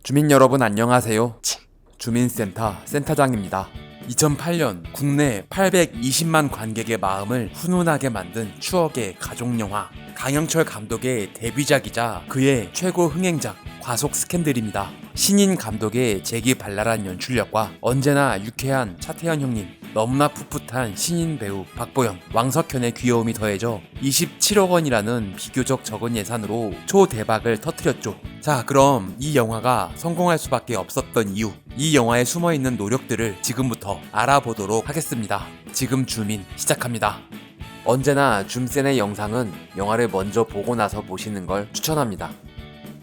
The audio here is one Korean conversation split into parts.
주민 여러분 안녕하세요. 주민센터 센터장입니다. 2008년 국내 820만 관객의 마음을 훈훈하게 만든 추억의 가족영화, 강영철 감독의 데뷔작이자 그의 최고 흥행작 과속 스캔들입니다. 신인 감독의 재기발랄한 연출력과 언제나 유쾌한 차태현 형님, 너무나 풋풋한 신인 배우 박보영, 왕석현의 귀여움이 더해져 27억 원이라는 비교적 적은 예산으로 초대박을 터뜨렸죠. 자, 그럼 이 영화가 성공할 수밖에 없었던 이유, 이 영화에 숨어있는 노력들을 지금부터 알아보도록 하겠습니다. 지금 줌인 시작합니다. 언제나 줌센의 영상은 영화를 먼저 보고 나서 보시는 걸 추천합니다.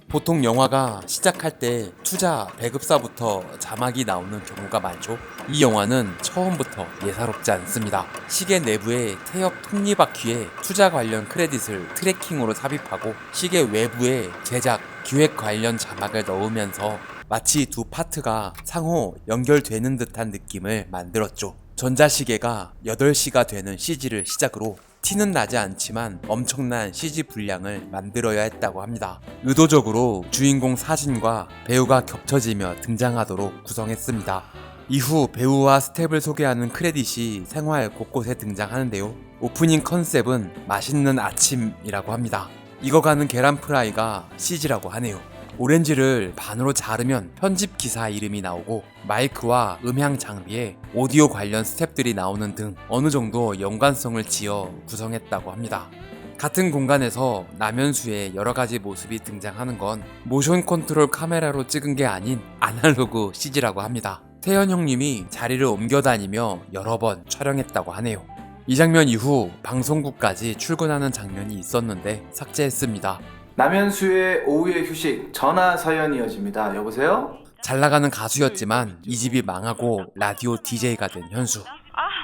보통 영화가 시작할 때 투자 배급사부터 자막이 나오는 경우가 많죠. 이 영화는 처음부터 예사롭지 않습니다. 시계 내부에 태엽 톱니바퀴에 투자 관련 크레딧을 트래킹으로 삽입하고 시계 외부에 제작, 기획 관련 자막을 넣으면서 마치 두 파트가 상호 연결되는 듯한 느낌을 만들었죠. 전자시계가 8시가 되는 CG를 시작으로 티는 나지 않지만 엄청난 CG 분량을 만들어야 했다고 합니다. 의도적으로 주인공 사진과 배우가 겹쳐지며 등장하도록 구성했습니다. 이후 배우와 스텝을 소개하는 크레딧이 생활 곳곳에 등장하는데요. 오프닝 컨셉은 맛있는 아침이라고 합니다. 익어가는 계란 프라이가 CG라고 하네요. 오렌지를 반으로 자르면 편집 기사 이름이 나오고 마이크와 음향 장비에 오디오 관련 스텝들이 나오는 등 어느 정도 연관성을 지어 구성했다고 합니다. 같은 공간에서 남현수의 여러가지 모습이 등장하는 건 모션 컨트롤 카메라로 찍은 게 아닌 아날로그 CG라고 합니다. 태연 형님이 자리를 옮겨 다니며 여러 번 촬영했다고 하네요. 이 장면 이후 방송국까지 출근하는 장면이 있었는데 삭제했습니다. 남현수의 오후의 휴식 전화 사연 이어집니다. 여보세요? 잘 나가는 가수였지만 이 집이 망하고 라디오 DJ가 된 현수.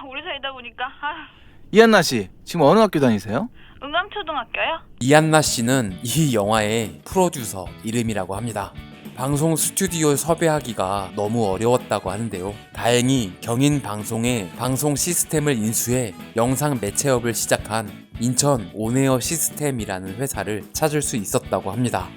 우리 사이다 보니까 이한나 씨, 지금 어느 학교 다니세요? 응암초등학교요? 이한나 씨는 이 영화의 프로듀서 이름이라고 합니다. 방송 스튜디오 섭외하기가 너무 어려웠다고 하는데요. 다행히 경인 방송에 방송 시스템을 인수해 영상 매체업을 시작한 인천 온에어 시스템이라는 회사를 찾을 수 있었다고 합니다.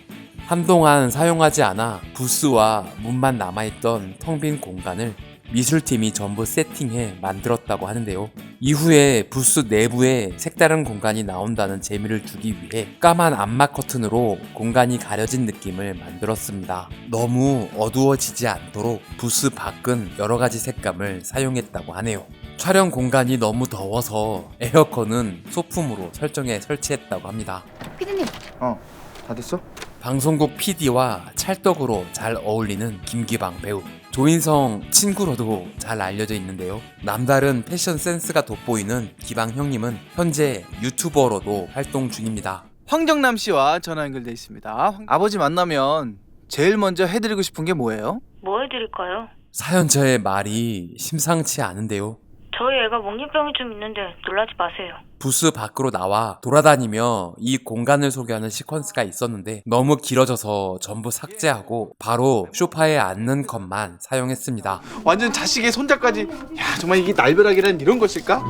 한동안 사용하지 않아 부스와 문만 남아있던 텅 빈 공간을 미술팀이 전부 세팅해 만들었다고 하는데요. 이후에 부스 내부에 색다른 공간이 나온다는 재미를 주기 위해 까만 암막 커튼으로 공간이 가려진 느낌을 만들었습니다. 너무 어두워지지 않도록 부스 밖은 여러가지 색감을 사용했다고 하네요. 촬영 공간이 너무 더워서 에어컨은 소품으로 설치했다고 합니다. 피디님, 다 됐어? 방송국 PD와 찰떡으로 잘 어울리는 김기방 배우, 조인성 친구로도 잘 알려져 있는데요. 남다른 패션 센스가 돋보이는 기방 형님은 현재 유튜버로도 활동 중입니다. 황정남 씨와 전화 연결돼 있습니다. 아버지 만나면 제일 먼저 해드리고 싶은 게 뭐예요? 뭐 해드릴까요? 사연자의 말이 심상치 않은데요. 저희 애가 먹잇병이 좀 있는데 놀라지 마세요. 부스 밖으로 나와 돌아다니며 이 공간을 소개하는 시퀀스가 있었는데 너무 길어져서 전부 삭제하고 바로 소파에 앉는 것만 사용했습니다. 완전 자식의 손자까지. 야, 정말 이게 날벼락이란 이런 것일까?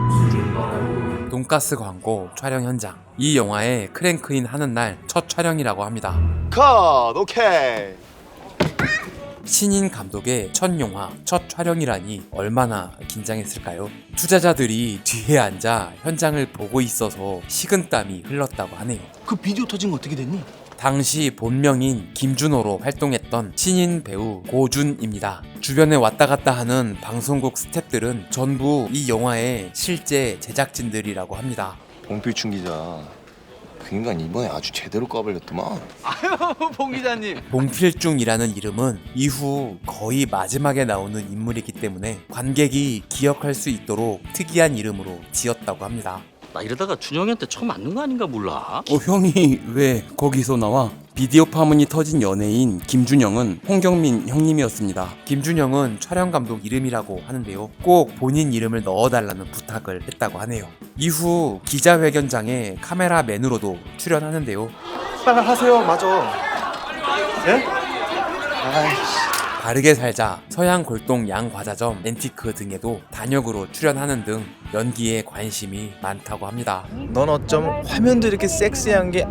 돈가스 광고 촬영 현장. 이 영화의 크랭크인 하는 날 첫 촬영이라고 합니다. 컷. 오케이. 신인 감독의 첫 영화, 첫 촬영이라니 얼마나 긴장했을까요? 투자자들이 뒤에 앉아 현장을 보고 있어서 식은땀이 흘렀다고 하네요. 그 비디오 터진 거 어떻게 됐니? 당시 본명인 김준호로 활동했던 신인 배우 고준입니다. 주변에 왔다 갔다 하는 방송국 스태프들은 전부 이 영화의 실제 제작진들이라고 합니다. 봉필춘 기자, 그 인간 이번에 아주 제대로 까발렸더만. 아유, 봉 기자님. 봉필중이라는 이름은 이후 거의 마지막에 나오는 인물이기 때문에 관객이 기억할 수 있도록 특이한 이름으로 지었다고 합니다. 나 이러다가 준영이한테 처음 맞는 거 아닌가 몰라. 형이 왜 거기서 나와? 비디오 파문이 터진 연예인 김준영은 홍경민 형님이었습니다. 김준영은 촬영 감독 이름이라고 하는데요. 꼭 본인 이름을 넣어달라는 부탁을 했다고 하네요. 이후 기자회견장에 카메라맨으로도 출연하는데요. 빨리 하세요. 맞아. 예? 바르게 살자, 서양 골동 양과자점, 앤티크 등에도 단역으로 출연하는 등 연기에 관심이 많다고 합니다. 넌 어쩜 화면도 이렇게 섹시한 게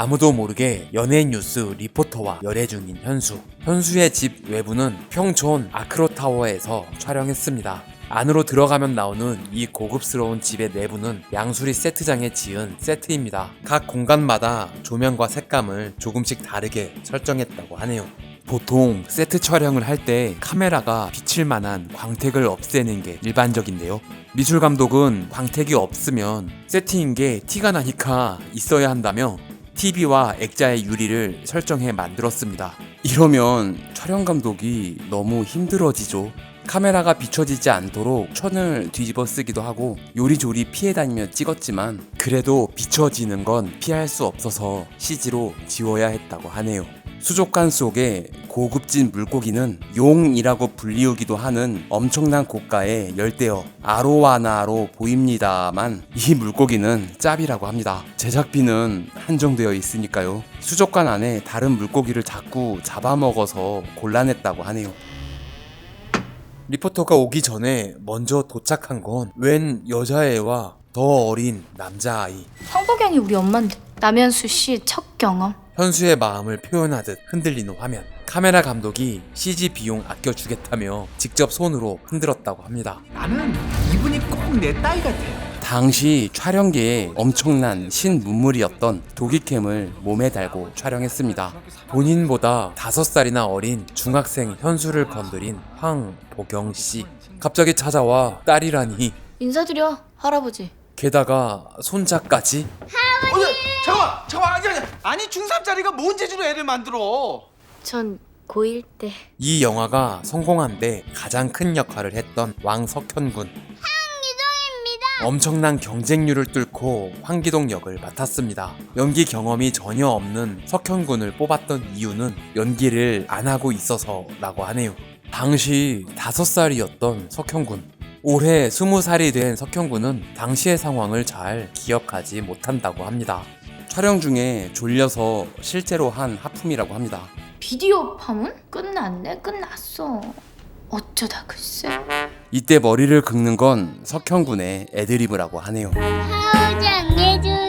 아무도 모르게 연예인 뉴스 리포터와 열애 중인 현수. 현수의 집 외부는 평촌 아크로타워에서 촬영했습니다. 안으로 들어가면 나오는 이 고급스러운 집의 내부는 양수리 세트장에 지은 세트입니다. 각 공간마다 조명과 색감을 조금씩 다르게 설정했다고 하네요. 보통 세트 촬영을 할 때 카메라가 비칠 만한 광택을 없애는 게 일반적인데요. 미술 감독은 광택이 없으면 세팅인 게 티가 나니까 있어야 한다며 TV와 액자의 유리를 설정해 만들었습니다. 이러면 촬영 감독이 너무 힘들어지죠. 카메라가 비춰지지 않도록 천을 뒤집어 쓰기도 하고 요리조리 피해 다니며 찍었지만 그래도 비춰지는 건 피할 수 없어서 CG로 지워야 했다고 하네요. 수족관 속에 고급진 물고기는 용이라고 불리우기도 하는 엄청난 고가의 열대어 아로와나로 보입니다만 이 물고기는 짭이라고 합니다. 제작비는 한정되어 있으니까요. 수족관 안에 다른 물고기를 자꾸 잡아먹어서 곤란했다고 하네요. 리포터가 오기 전에 먼저 도착한 건 웬 여자애와 더 어린 남자아이. 황보경이 우리 엄마인데 남현수 씨 첫 경험. 현수의 마음을 표현하듯 흔들리는 화면. 카메라 감독이 CG 비용 아껴주겠다며 직접 손으로 흔들었다고 합니다. 나는 이분이 꼭 내 딸 같아요. 당시 촬영계에 엄청난 신문물이었던 도기캠을 몸에 달고 촬영했습니다. 본인보다 5살이나 어린 중학생 현수를 건드린 황보경 씨. 갑자기 찾아와 딸이라니. 인사드려 할아버지. 게다가 손자까지? 잠깐만. 아니 중3짜리가 뭔 재주로 애를 만들어? 전 고1 때. 이 영화가 성공한 데 가장 큰 역할을 했던 왕석현군. 엄청난 경쟁률을 뚫고 황기동 역을 맡았습니다. 연기 경험이 전혀 없는 석현군을 뽑았던 이유는 연기를 안 하고 있어서라고 하네요. 당시 5살이었던 석현군. 올해 20살이 된 석현군은 당시의 상황을 잘 기억하지 못한다고 합니다. 촬영 중에 졸려서 실제로 한 하품이라고 합니다. 비디오 파문? 끝났네 끝났어. 어쩌다 글쎄. 이때 머리를 긁는 건 석현군의 애드리브라고 하네요. 포장해주세요.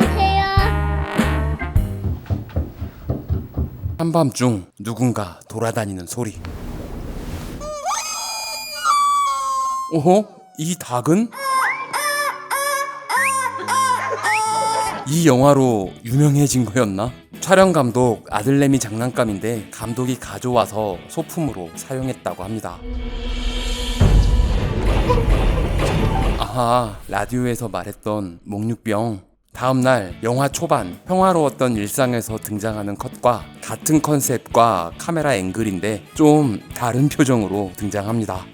한밤중 누군가 돌아다니는 소리. 오호? 이 닭은? 이 영화로 유명해진 거였나? 촬영 감독 아들내미 장난감인데 감독이 가져와서 소품으로 사용했다고 합니다. 아하, 라디오에서 말했던 목류병. 다음날 영화 초반 평화로웠던 일상에서 등장하는 컷과 같은 컨셉과 카메라 앵글인데 좀 다른 표정으로 등장합니다.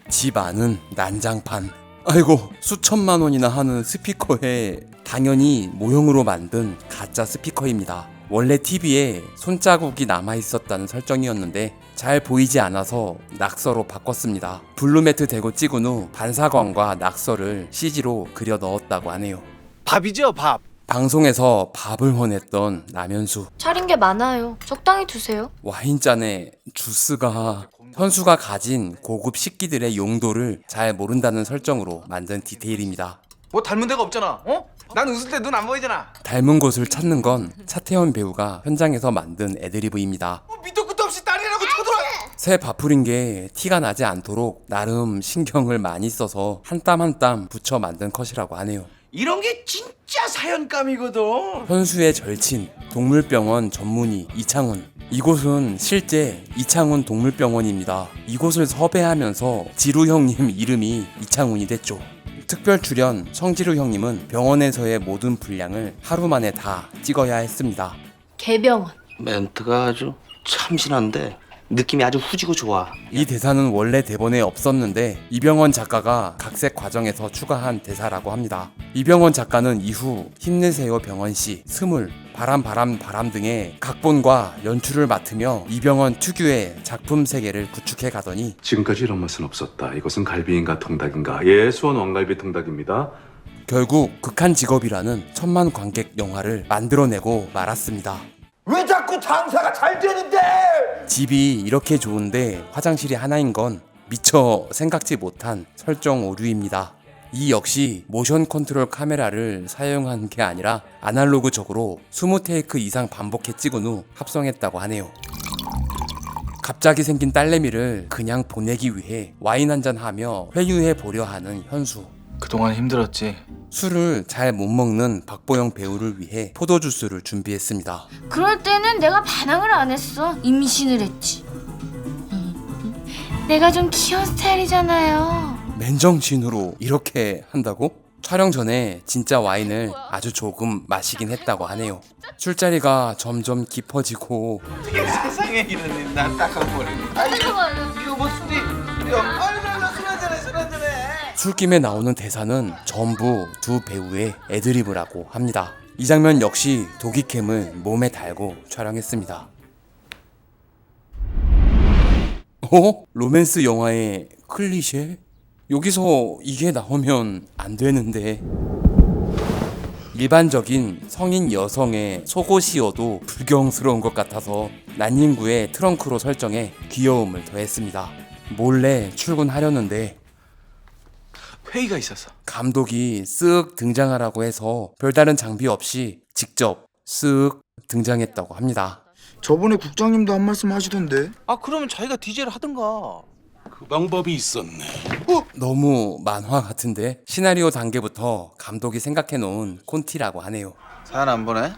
집 안은 난장판. 아이고, 수천만 원이나 하는 스피커에 당연히 모형으로 만든 가짜 스피커입니다. 원래 TV에 손자국이 남아있었다는 설정이었는데 잘 보이지 않아서 낙서로 바꿨습니다. 블루매트 대고 찍은 후 반사광과 낙서를 CG로 그려 넣었다고 하네요. 밥이죠, 밥. 방송에서 밥을 원했던 남현수. 차린 게 많아요. 적당히 두세요. 와인잔에 주스가 현수가 가진 고급 식기들의 용도를 잘 모른다는 설정으로 만든 디테일입니다. 뭐 닮은 데가 없잖아. 어? 난 웃을 때 눈 안 보이잖아. 닮은 곳을 찾는 건 차태현 배우가 현장에서 만든 애드리브입니다. 밑도 끝도 없이 딸이라고 쳐들어. 새 밥풀인 게 티가 나지 않도록 나름 신경을 많이 써서 한 땀 한 땀 붙여 만든 컷이라고 하네요. 이런 게 진짜 사연감이거든. 현수의 절친 동물병원 전문의 이창훈. 이곳은 실제 이창훈 동물병원입니다. 이곳을 섭외하면서 지루 형님 이름이 이창훈이 됐죠. 특별 출연 성지루 형님은 병원에서의 모든 분량을 하루 만에 다 찍어야 했습니다. 개병원. 멘트가 아주 참신한데 느낌이 아주 후지고 좋아. 이 대사는 원래 대본에 없었는데 이병헌 작가가 각색 과정에서 추가한 대사라고 합니다. 이병헌 작가는 이후 힘내세요 병헌씨, 스물, 바람 등의 각본과 연출을 맡으며 이병헌 특유의 작품 세계를 구축해 가더니 지금까지 이런 맛은 없었다. 이것은 갈비인가 통닭인가? 예, 수원 왕갈비 통닭입니다. 결국 극한 직업이라는 천만 관객 영화를 만들어내고 말았습니다. 왜 자꾸 장사가 잘 되는데? 집이 이렇게 좋은데 화장실이 하나인 건 미처 생각지 못한 설정 오류입니다. 이 역시 모션 컨트롤 카메라를 사용한 게 아니라 아날로그적으로 20테이크 이상 반복해 찍은 후 합성했다고 하네요. 갑자기 생긴 딸내미를 그냥 보내기 위해 와인 한잔 하며 회유해 보려 하는 현수. 그동안 힘들었지. 술을 잘 못 먹는 박보영 배우를 위해 포도주스를 준비했습니다. 그럴 때는 내가 반항을 안 했어. 임신을 했지. 내가 좀 귀여운 스타일이잖아요. 맨정신으로 이렇게 한다고? 촬영 전에 진짜 와인을 아주 조금 마시긴 했다고 하네요. 술자리가 점점 깊어지고 세상에 이런 일 난 딱 한 번에. 이거 뭐 술이? 술 한잔해, 술 한잔해. 술김에 나오는 대사는 전부 두 배우의 애드리브라고 합니다. 이 장면 역시 도기캠을 몸에 달고 촬영했습니다. 로맨스 영화의 클리셰? 여기서 이게 나오면 안 되는데. 일반적인 성인 여성의 속옷이어도 불경스러운 것 같아서 난닝구의 트렁크로 설정해 귀여움을 더했습니다. 몰래 출근하려는데 회의가 있었어. 감독이 쓱 등장하라고 해서 별다른 장비 없이 직접 쓱 등장했다고 합니다. 저번에 국장님도 한 말씀 하시던데. 아 그러면 자기가 DJ를 하든가. 그 방법이 있었네. 너무 만화 같은데? 시나리오 단계부터 감독이 생각해 놓은 콘티라고 하네요. 사연 안 보내?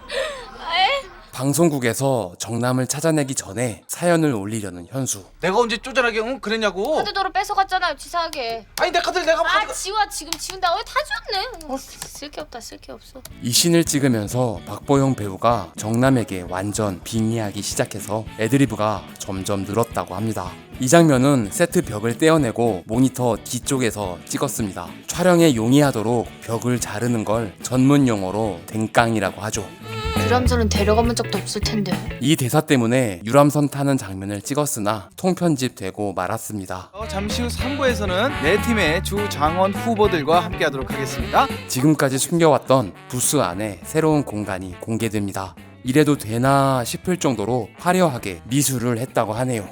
방송국에서 정남을 찾아내기 전에 사연을 올리려는 현수. 내가 언제 쪼잔하게 그랬냐고. 카드도로 뺏어갔잖아요, 치사하게. 아니 내 카드를 내가 지워, 지금 지운다. 다 지웠네. 쓸게 없어. 이 씬을 찍으면서 박보영 배우가 정남에게 완전 빙의하기 시작해서 애드리브가 점점 늘었다고 합니다. 이 장면은 세트 벽을 떼어내고 모니터 뒤쪽에서 찍었습니다. 촬영에 용이하도록 벽을 자르는 걸 전문 용어로 댕깡이라고 하죠. 유람선은 데려가본 적도 없을 텐데. 이 대사 때문에 유람선 타는 장면을 찍었으나 통편집되고 말았습니다. 잠시 후 3부에서는 네 팀의 주 장원 후보들과 함께하도록 하겠습니다. 지금까지 숨겨왔던 부스 안에 새로운 공간이 공개됩니다. 이래도 되나 싶을 정도로 화려하게 미술을 했다고 하네요.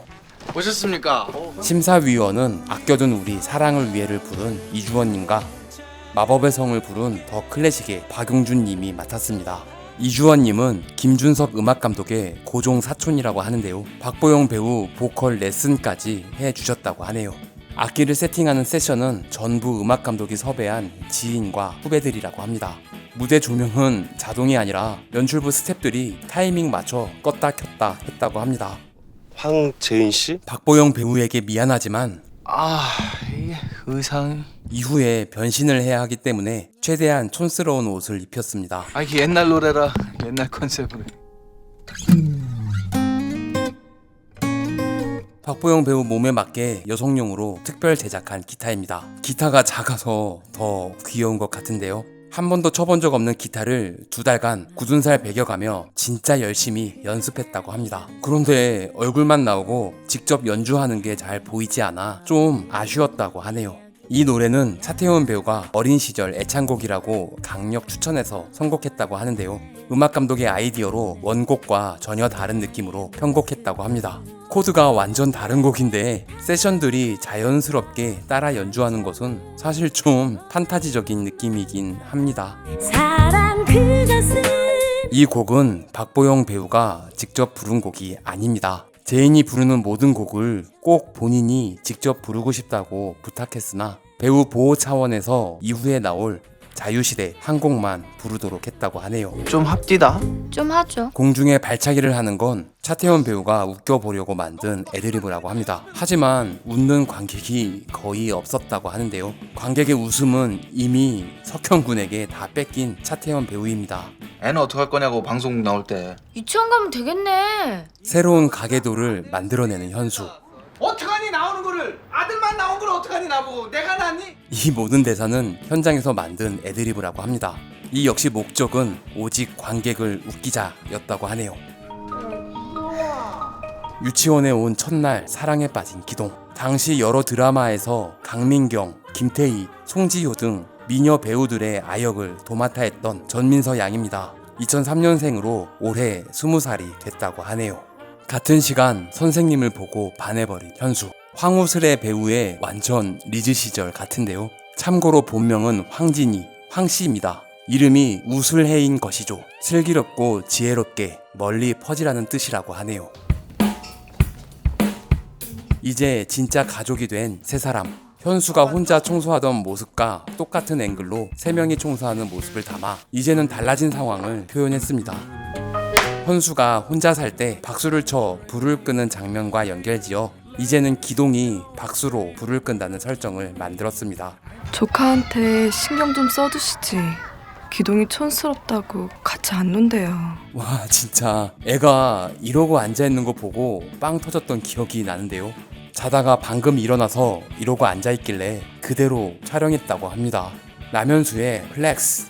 보셨습니까? 심사위원은 아껴둔 우리 사랑을 위해를 부른 이주원님과 마법의 성을 부른 더 클래식의 박용준님이 맡았습니다. 이주원님은 김준석 음악감독의 고종 사촌이라고 하는데요. 박보영 배우 보컬 레슨까지 해주셨다고 하네요. 악기를 세팅하는 세션은 전부 음악감독이 섭외한 지인과 후배들이라고 합니다. 무대 조명은 자동이 아니라 연출부 스태프들이 타이밍 맞춰 껐다 켰다 했다고 합니다. 황재인 씨? 박보영 배우에게 미안하지만 이게 의상. 이후에 변신을 해야 하기 때문에 최대한 촌스러운 옷을 입혔습니다. 이게 옛날 노래라. 옛날 컨셉으로. 박보영 배우 몸에 맞게 여성용으로 특별 제작한 기타입니다. 기타가 작아서 더 귀여운 것 같은데요. 한 번도 쳐본 적 없는 기타를 2달간 굳은 살 배겨가며 진짜 열심히 연습했다고 합니다. 그런데 얼굴만 나오고 직접 연주하는 게 잘 보이지 않아 좀 아쉬웠다고 하네요. 이 노래는 차태현 배우가 어린 시절 애창곡이라고 강력 추천해서 선곡했다고 하는데요. 음악감독의 아이디어로 원곡과 전혀 다른 느낌으로 편곡했다고 합니다. 코드가 완전 다른 곡인데 세션들이 자연스럽게 따라 연주하는 것은 사실 좀 판타지적인 느낌이긴 합니다. 이 곡은 박보영 배우가 직접 부른 곡이 아닙니다. 제인이 부르는 모든 곡을 꼭 본인이 직접 부르고 싶다고 부탁했으나 배우 보호 차원에서 이후에 나올 자유시대 한 곡만 부르도록 했다고 하네요. 좀 합디다. 좀 하죠. 공중에 발차기를 하는 건 차태현 배우가 웃겨보려고 만든 애드리브라고 합니다. 하지만 웃는 관객이 거의 없었다고 하는데요. 관객의 웃음은 이미 석현군에게 다 뺏긴 차태현 배우입니다. 애는 어떡할 거냐고 방송 나올 때. 유치원 가면 되겠네. 새로운 가계도를 만들어내는 현수. 어떡하니 나오는 거를. 아들만 나온 걸 어떡하니 나보고. 내가 낳니? 이 모든 대사는 현장에서 만든 애드리브라고 합니다. 이 역시 목적은 오직 관객을 웃기자였다고 하네요. 유치원에 온 첫날 사랑에 빠진 기동. 당시 여러 드라마에서 강민경, 김태희, 송지효 등 미녀 배우들의 아역을 도맡아 했던 전민서 양입니다. 2003년생으로 올해 20살이 됐다고 하네요. 같은 시간 선생님을 보고 반해버린 현수. 황우슬의 배우의 완전 리즈 시절 같은데요. 참고로 본명은 황진이, 황씨입니다. 이름이 우술해인 것이죠. 슬기롭고 지혜롭게 멀리 퍼지라는 뜻이라고 하네요. 이제 진짜 가족이 된 세 사람. 현수가 혼자 청소하던 모습과 똑같은 앵글로 세 명이 청소하는 모습을 담아 이제는 달라진 상황을 표현했습니다. 현수가 혼자 살 때 박수를 쳐 불을 끄는 장면과 연결지어 이제는 기동이 박수로 불을 끈다는 설정을 만들었습니다. 조카한테 신경 좀 써두시지. 기동이 촌스럽다고 같이 안 논대요. 와, 진짜 애가 이러고 앉아있는 거 보고 빵 터졌던 기억이 나는데요. 자다가 방금 일어나서 이러고 앉아있길래 그대로 촬영했다고 합니다. 남현수의 플렉스.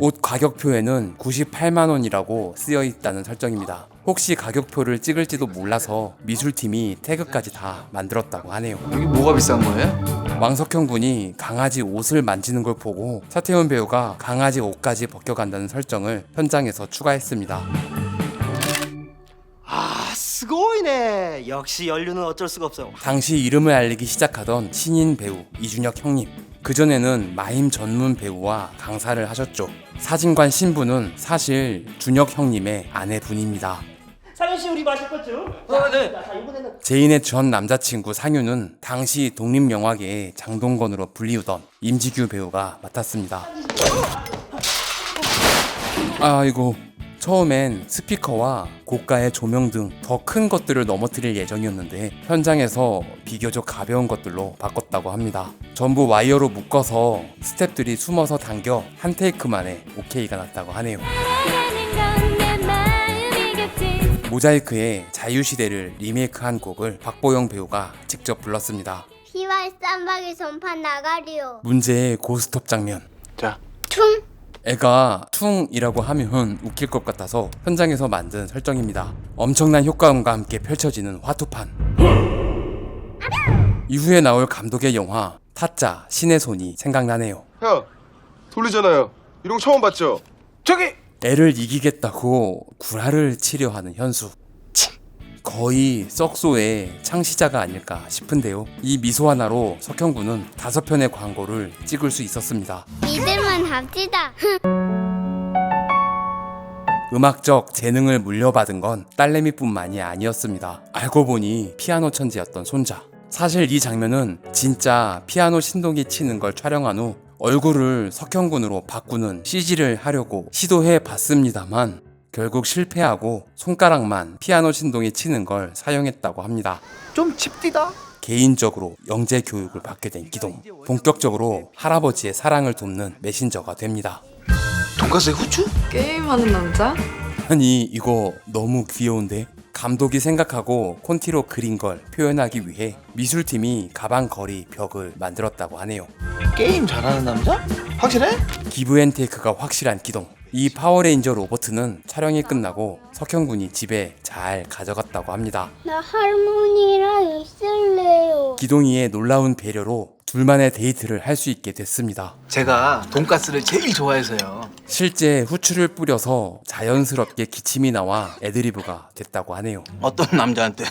옷 가격표에는 98만원이라고 쓰여있다는 설정입니다. 혹시 가격표를 찍을지도 몰라서 미술팀이 태그까지 다 만들었다고 하네요. 여기 뭐가 비싼 거예요? 왕석형 군이 강아지 옷을 만지는 걸 보고 차태현 배우가 강아지 옷까지 벗겨간다는 설정을 현장에서 추가했습니다. 아, 스고이네. 역시 연륜은 어쩔 수가 없어. 당시 이름을 알리기 시작하던 신인 배우 이준혁 형님. 그전에는 마임 전문 배우와 강사를 하셨죠. 사진관 신부는 사실 준혁 형님의 아내분입니다. 상현씨 우리 마실 거죠? 네. 자, 이번에는 제인의 전 남자친구 상유는 당시 독립영화계의 장동건으로 불리우던 임지규 배우가 맡았습니다. 아이고, 처음엔 스피커와 고가의 조명 등 더 큰 것들을 넘어뜨릴 예정이었는데 현장에서 비교적 가벼운 것들로 바꿨다고 합니다. 전부 와이어로 묶어서 스태프들이 숨어서 당겨 한 테이크 만에 오케이가 났다고 하네요. 모자이크에 자유시대를 리메이크한 곡을 박보영 배우가 직접 불렀습니다. 피와 쌈박이 전판 나가리요. 문제의 고스톱 장면. 자, 퉁. 애가 퉁이라고 하면 웃길 것 같아서 현장에서 만든 설정입니다. 엄청난 효과음과 함께 펼쳐지는 화투판. 이후에 나올 감독의 영화 타짜 신의 손이 생각나네요. 형 돌리잖아요. 이런 거 처음 봤죠? 저기 애를 이기겠다고 구라를 치려 하는 현수. 거의 썩소의 창시자가 아닐까 싶은데요. 이 미소 하나로 석형군은 5편의 광고를 찍을 수 있었습니다. 믿을만 합시다. 음악적 재능을 물려받은 건 딸내미뿐만이 아니었습니다. 알고 보니 피아노 천재였던 손자. 사실 이 장면은 진짜 피아노 신동이 치는 걸 촬영한 후 얼굴을 석형군으로 바꾸는 CG를 하려고 시도해 봤습니다만 결국 실패하고 손가락만 피아노 신동이 치는 걸 사용했다고 합니다. 좀 칩디다. 개인적으로 영재 교육을 받게 된 기동. 본격적으로 할아버지의 사랑을 돕는 메신저가 됩니다. 돈가스에 후추? 게임하는 남자? 아니 이거 너무 귀여운데? 감독이 생각하고 콘티로 그린 걸 표현하기 위해 미술팀이 가방 거리 벽을 만들었다고 하네요. 게임 잘하는 남자? 확실해? 기브앤테이크가 확실한 기동. 이 파워레인저 로버트는 촬영이 끝나고 석형군이 집에 잘 가져갔다고 합니다. 나 할머니랑 있을래요. 기동이의 놀라운 배려로 둘만의 데이트를 할 수 있게 됐습니다. 제가 돈가스를 제일 좋아해서요. 실제 후추를 뿌려서 자연스럽게 기침이 나와 애드리브가 됐다고 하네요. 어떤 남자한테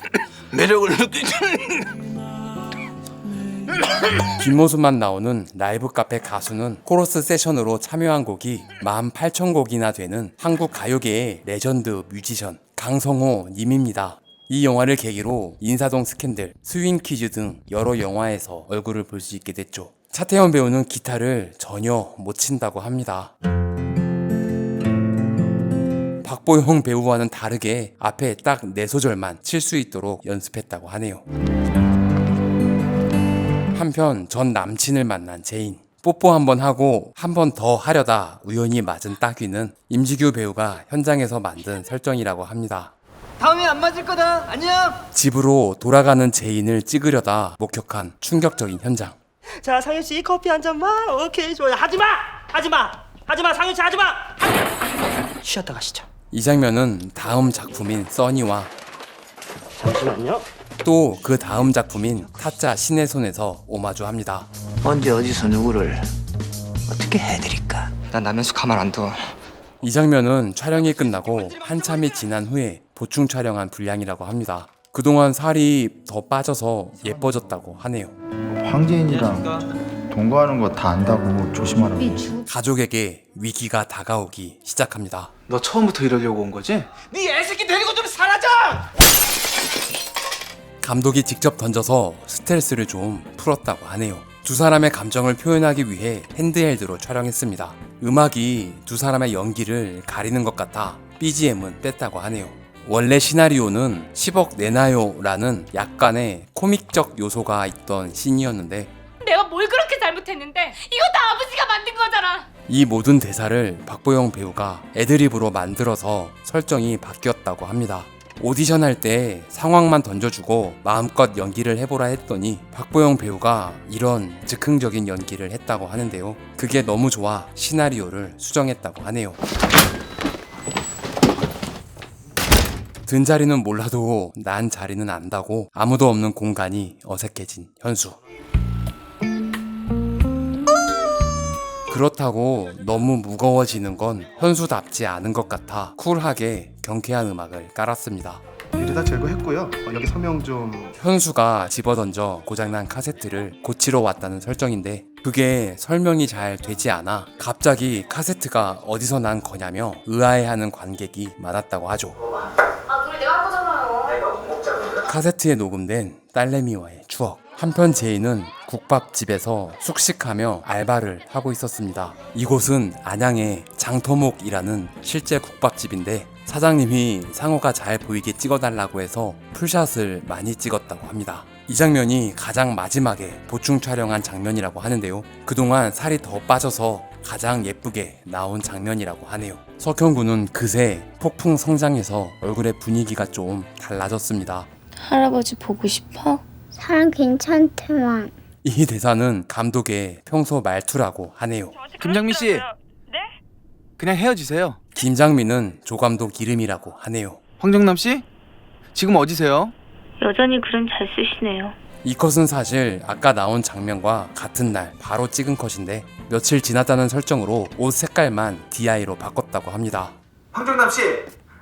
매력을 느끼지? 뒷모습만 나오는 라이브 카페 가수는 코러스 세션으로 참여한 곡이 18,000곡이나 되는 한국 가요계의 레전드 뮤지션 강성호 님입니다. 이 영화를 계기로 인사동 스캔들, 스윙 퀴즈 등 여러 영화에서 얼굴을 볼 수 있게 됐죠. 차태현 배우는 기타를 전혀 못 친다고 합니다. 박보영 배우와는 다르게 앞에 딱 4소절만 칠 수 있도록 연습했다고 하네요. 한편 전 남친을 만난 제인. 뽀뽀 한번 하고 한 번 더 하려다 우연히 맞은 따귀는 임지규 배우가 현장에서 만든 설정이라고 합니다. 다음에 안 맞을 거다. 안녕. 집으로 돌아가는 제인을 찍으려다 목격한 충격적인 현장. 자, 상현씨 커피 한 잔만. 오케이, 좋아요. 하지마. 상현씨 하지마. 쉬었다 가시죠. 이 장면은 다음 작품인 써니와 잠시만요. 또 그 다음 작품인 타짜 신의 손에서 오마주합니다. 언제 어디서 누구를 어떻게 해드릴까? 난 남현수 가만 안 둬. 이 장면은 촬영이 끝나고 한참이 지난 후에 보충 촬영한 분량이라고 합니다. 그동안 살이 더 빠져서 예뻐졌다고 하네요. 황재인이랑 동거하는 거 다 안다고 조심하라고. 가족에게 위기가 다가오기 시작합니다. 너 처음부터 이러려고 온 거지? 네 애새끼 데리고 좀 사라져! 감독이 직접 던져서 스트레스를 좀 풀었다고 하네요. 두 사람의 감정을 표현하기 위해 핸드헬드로 촬영했습니다. 음악이 두 사람의 연기를 가리는 것 같아 BGM은 뺐다고 하네요. 원래 시나리오는 10억 내놔요 라는 약간의 코믹적 요소가 있던 씬이었는데 내가 뭘 그렇게 잘못했는데 이거 다 아버지가 만든 거잖아. 이 모든 대사를 박보영 배우가 애드립으로 만들어서 설정이 바뀌었다고 합니다. 오디션 할 때 상황만 던져주고 마음껏 연기를 해보라 했더니 박보영 배우가 이런 즉흥적인 연기를 했다고 하는데요. 그게 너무 좋아 시나리오를 수정했다고 하네요. 든 자리는 몰라도 난 자리는 안다고 아무도 없는 공간이 어색해진 현수. 그렇다고 너무 무거워지는 건 현수답지 않은 것 같아 쿨하게 경쾌한 음악을 깔았습니다. 이러다 제거했고요. 여기 서명 좀. 현수가 집어던져 고장난 카세트를 고치러 왔다는 설정인데 그게 설명이 잘 되지 않아 갑자기 카세트가 어디서 난 거냐며 의아해하는 관객이 많았다고 하죠. 노래 내가 한 거잖아요. 카세트에 녹음된 딸내미와의 추억. 한편 제이는 국밥집에서 숙식하며 알바를 하고 있었습니다. 이곳은 안양의 장터목이라는 실제 국밥집인데 사장님이 상호가 잘 보이게 찍어달라고 해서 풀샷을 많이 찍었다고 합니다. 이 장면이 가장 마지막에 보충 촬영한 장면이라고 하는데요. 그동안 살이 더 빠져서 가장 예쁘게 나온 장면이라고 하네요. 석형군은 그새 폭풍 성장해서 얼굴의 분위기가 좀 달라졌습니다. 할아버지 보고 싶어? 사람 괜찮대만. 이 대사는 감독의 평소 말투라고 하네요. 김장민 씨. 네? 그냥 헤어지세요. 김장민은 조감독 이름이라고 하네요. 황정남 씨? 지금 어디세요? 여전히 글은 잘 쓰시네요. 이 컷은 사실 아까 나온 장면과 같은 날 바로 찍은 컷인데 며칠 지났다는 설정으로 옷 색깔만 DI로 바꿨다고 합니다. 황정남 씨,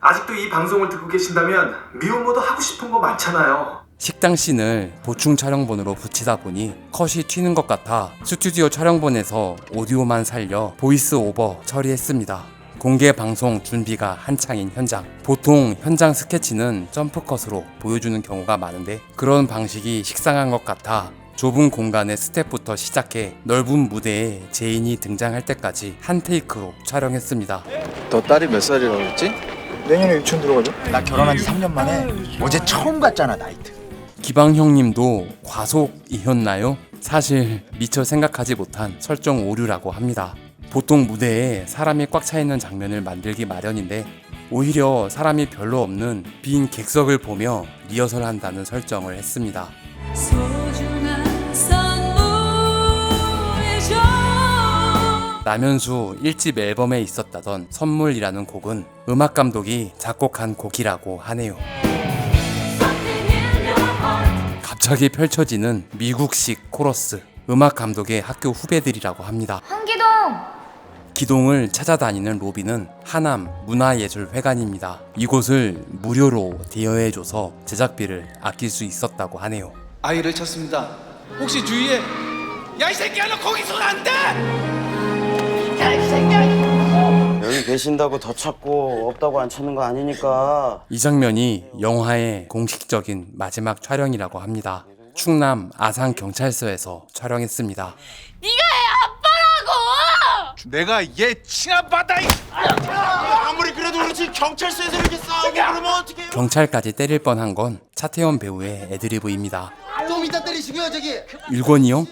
아직도 이 방송을 듣고 계신다면 미혼모도 하고 싶은 거 많잖아요. 식당 씬을 보충 촬영본으로 붙이다 보니 컷이 튀는 것 같아 스튜디오 촬영본에서 오디오만 살려 보이스 오버 처리했습니다. 공개 방송 준비가 한창인 현장. 보통 현장 스케치는 점프컷으로 보여주는 경우가 많은데 그런 방식이 식상한 것 같아 좁은 공간의 스텝부터 시작해 넓은 무대에 제인이 등장할 때까지 한 테이크로 촬영했습니다. 너 딸이 몇 살이라고 했지? 내년에 유치원 들어가죠? 나 결혼한 지 3년 만에 어제 처음 갔잖아 나이트. 기방 형님도 과속이었나요? 사실 미처 생각하지 못한 설정 오류라고 합니다. 보통 무대에 사람이 꽉 차 있는 장면을 만들기 마련인데 오히려 사람이 별로 없는 빈 객석을 보며 리허설 한다는 설정을 했습니다. 남현수 1집 앨범에 있었다던 선물이라는 곡은 음악 감독이 작곡한 곡이라고 하네요. 갑자기 펼쳐지는 미국식 코러스. 음악 감독의 학교 후배들이라고 합니다. 한기동! 기동을 찾아다니는 로비는 하남 문화예술회관입니다. 이곳을 무료로 대여해줘서 제작비를 아낄 수 있었다고 하네요. 아이를 찾습니다. 혹시 주위에 야 이 새끼야 너 거기 손 안 대! 여기 계신다고 더 찾고 없다고 안 찾는 거 아니니까. 이 장면이 영화의 공식적인 마지막 촬영이라고 합니다. 충남 아산경찰서에서 촬영했습니다. 네가 애 아빠라고! 내가 얘 친아빠다. 아무리 그래도 그렇지 경찰서에서 이렇게 싸우고 그러면 어떡해요? 경찰까지 때릴 뻔한 건 차태현 배우의 애드리브입니다. 좀 이따 때리시고요 저기. 일권이 형?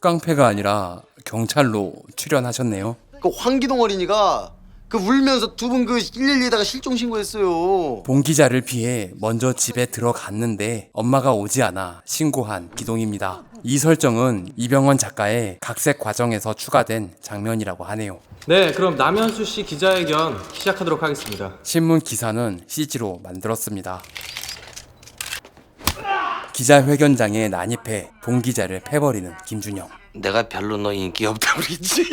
깡패가 아니라 경찰로 출연하셨네요. 그 황기동 어린이가 그 울면서 두 분 그 112에다가 실종 신고했어요. 봉 기자를 피해 먼저 집에 들어갔는데 엄마가 오지 않아 신고한 기동입니다. 이 설정은 이병헌 작가의 각색 과정에서 추가된 장면이라고 하네요. 네, 그럼 남현수 씨 기자회견 시작하도록 하겠습니다. 신문 기사는 CG로 만들었습니다. 기자회견장에 난입해 봉 기자를 패버리는 김준영. 내가 별로 너 인기 없다고 그랬지.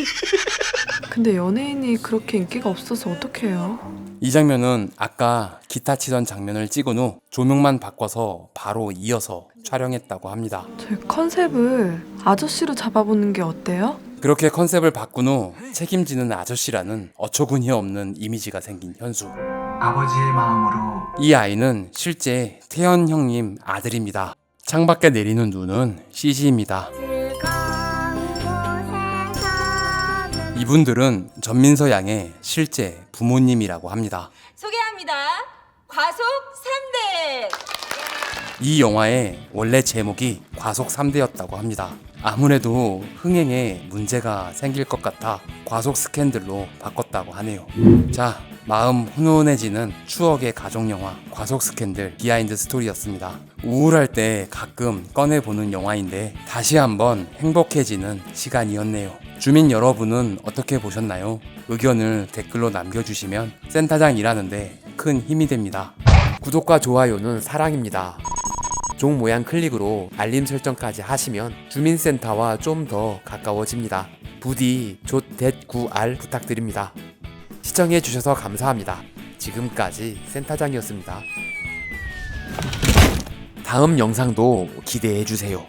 근데 연예인이 그렇게 인기가 없어서 어떡해요? 이 장면은 아까 기타 치던 장면을 찍은 후 조명만 바꿔서 바로 이어서 촬영했다고 합니다. 저희 컨셉을 아저씨로 잡아보는 게 어때요? 그렇게 컨셉을 바꾼 후 책임지는 아저씨라는 어처구니 없는 이미지가 생긴 현수. 아버지의 마음으로 이 아이는 실제 태연 형님 아들입니다. 창밖에 내리는 눈은 CG입니다. 이분들은 전민서 양의 실제 부모님이라고 합니다. 소개합니다. 과속 3대. 이 영화의 원래 제목이 과속 3대였다고 합니다. 아무래도 흥행에 문제가 생길 것 같아 과속 스캔들로 바꿨다고 하네요. 자, 마음 훈훈해지는 추억의 가족영화 과속 스캔들 비하인드 스토리였습니다. 우울할 때 가끔 꺼내보는 영화인데 다시 한번 행복해지는 시간이었네요. 주민 여러분은 어떻게 보셨나요? 의견을 댓글로 남겨주시면 센터장 일하는데 큰 힘이 됩니다. 구독과 좋아요는 사랑입니다. 종 모양 클릭으로 알림 설정까지 하시면 주민센터와 좀 더 가까워집니다. 부디 조.9R 부탁드립니다. 시청해주셔서 감사합니다. 지금까지 센터장이었습니다. 다음 영상도 기대해주세요.